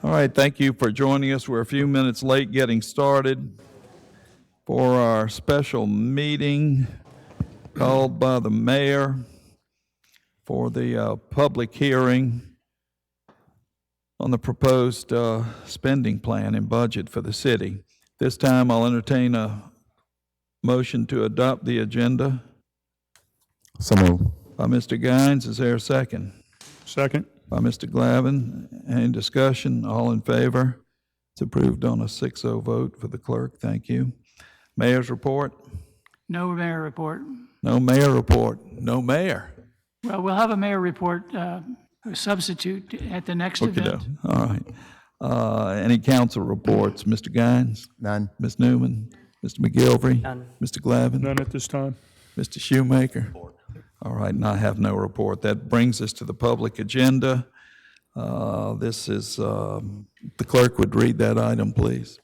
All right, thank you for joining us. We're a few minutes late getting started for our special meeting called by the mayor for the public hearing on the proposed spending plan and budget for the city. This time I'll entertain a motion to adopt the agenda So moved. by Mr. Guines. Is there a second? Second. By Mr. Glavin. Any discussion? All in favor? It's approved on a 6-0 vote for the clerk. Thank you. Mayor's report? No mayor report. No mayor report. No mayor. Well, we'll have a mayor report, a substitute at the next event. All right. Any council reports? Mr. Guines? None. Ms. Newman? Mr. McGilvery? None. Mr. Glavin? None at this time. Mr. Shoemaker? All right, and I have no report. That brings us to the public agenda. This is, the clerk would read that item, please.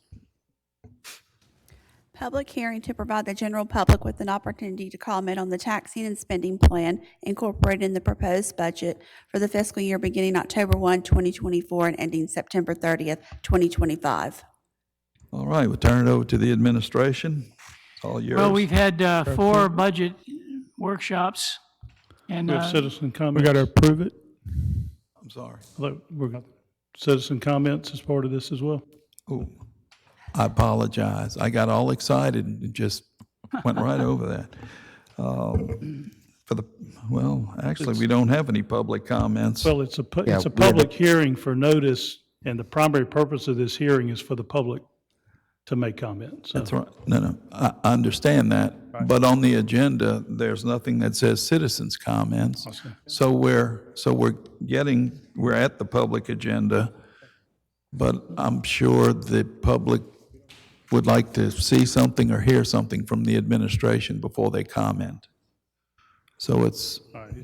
Public hearing to provide the general public with an opportunity to comment on the taxing and spending plan incorporated in the proposed budget for the fiscal year beginning October 1, 2024 and ending September 30th, 2025. All right, we'll turn it over to the administration. It's all yours. Well, we've had 4 budget workshops, and We have citizen comments. We got to approve it. I'm sorry. We're got citizen comments as part of this as well. Oh, I apologize. I got all excited and just went right over that. Actually, we don't have any public comments. Well, it's a Yeah, we have public hearing for notice, and the primary purpose of this hearing is for the public to make comments. So That's right. No, I understand that. But on the agenda, there's nothing that says citizens' comments. So we're at the public agenda, but I'm sure the public would like to see something or hear something from the administration before they comment. So it's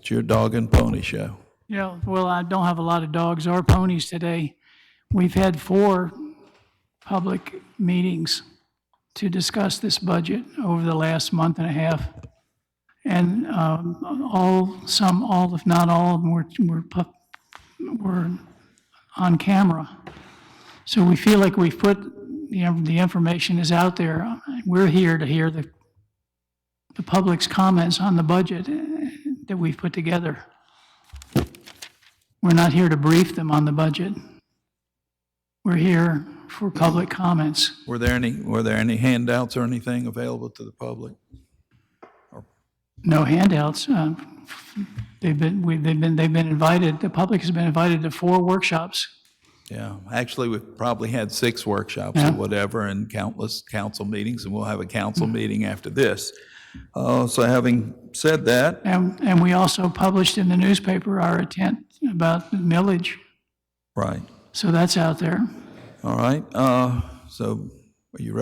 your dog and pony show. yeah, well, I don't have a lot of dogs or ponies today. We've had 4 public meetings to discuss this budget over the last month and a half. And all, if not all of them were on camera. So we feel like we've put, the information is out there. We're here to hear the public's comments on the budget that we've put together. We're not here to brief them on the budget. We're here for public comments. Were there any handouts or anything available to the public? No handouts. They've been invited, the public has been invited to 4 workshops. Yeah, actually, we've probably had 6 workshops or whatever and countless council meetings, and we'll have a council meeting after this. So having said that, And we also published in the newspaper our intent about the millage. right, So that's out there. all right. So are you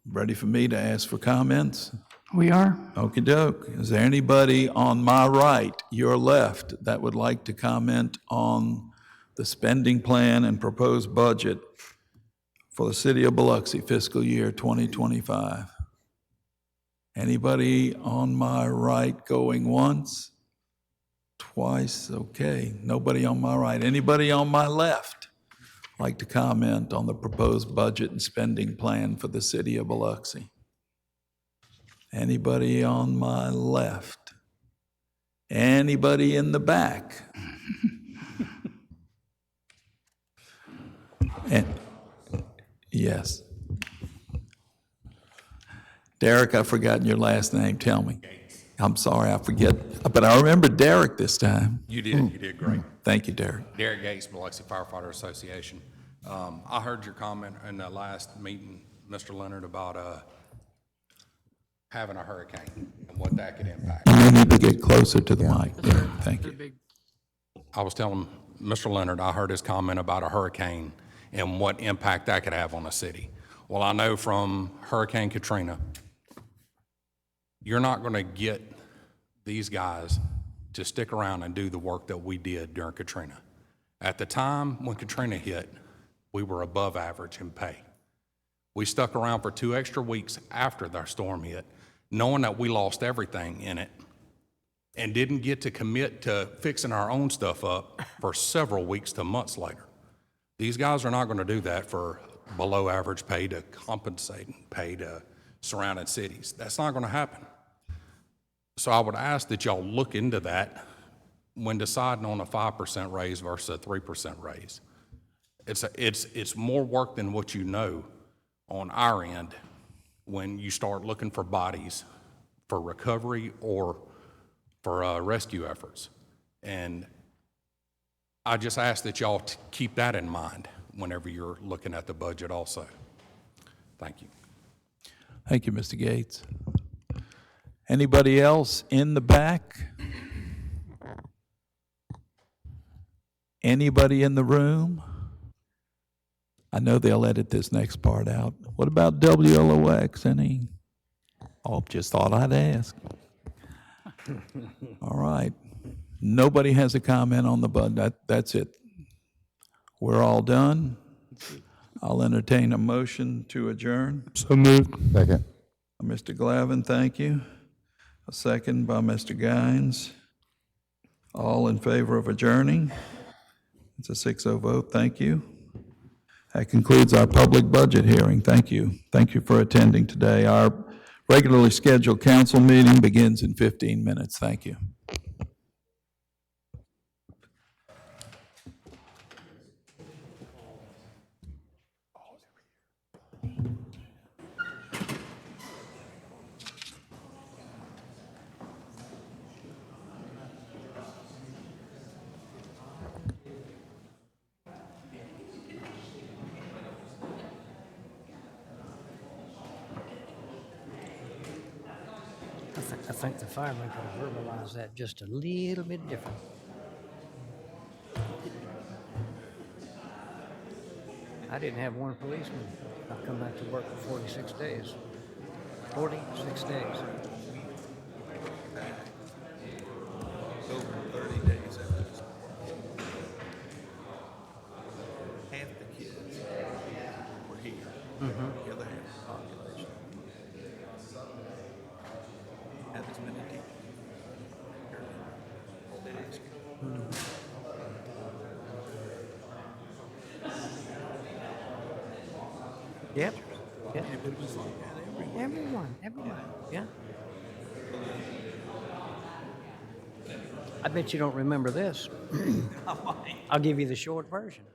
ready for me to ask for comments? We are. Okey doke. Is there anybody on my right, your left, that would like to comment on the spending plan and proposed budget for the city of Biloxi fiscal year 2025? Anybody on my right going once? Twice? Okay. Nobody on my right. Anybody on my left like to comment on the proposed budget and spending plan for the city of Biloxi? Anybody on my left? Anybody in the back? And, yes. Derek, I've forgotten your last name. Tell me. I'm sorry, I forget. But I remember Derek this time. You did great. Thank you, Derek. Derek Gates, Biloxi Firefighter Association. I heard your comment in the last meeting, Mr. Leonard, about having a hurricane and what that could impact. You may need to get closer to the mic, Derek. Thank you. I was telling Mr. Leonard, I heard his comment about a hurricane and what impact that could have on the city. Well, I know from Hurricane Katrina, you're not going to get these guys to stick around and do the work that we did during Katrina. At the time when Katrina hit, we were above average in pay. We stuck around for 2 extra weeks after the storm hit, knowing that we lost everything in it and didn't get to commit to fixing our own stuff up for several weeks to months later. These guys are not going to do that for below average pay to compensate pay to surrounding cities. That's not going to happen. So I would ask that y'all look into that when deciding on a 5% raise versus a 3% raise. It's more work than what you know on our end when you start looking for bodies for recovery or for rescue efforts. And I just ask that y'all keep that in mind whenever you're looking at the budget also. Thank you. Thank you, Mr. Gates. Anybody else in the back? Anybody in the room? I know they'll edit this next part out. What about WLOX? Any? Oh, just thought I'd ask. All right. Nobody has a comment on the budget. That's it. We're all done. I'll entertain a motion to adjourn. So moved. Second. Mr. Glavin, thank you. A second by Mr. Guines. All in favor of adjourning? It's a 6-0 vote. Thank you. That concludes our public budget hearing. Thank you. Thank you for attending today. Our regularly scheduled council meeting begins in 15 minutes. Thank you. I think the fireman could have verbalized that just a little bit different. I didn't have one policeman. I've come back to work for 46 days. 46 days. Over 30 days after this. Half the kids were here. The other half of the population. Have as many teachers. Yep. Yep. But it was like that everywhere. Everyone. Yeah. I bet you don't remember this. I'll give you the short version.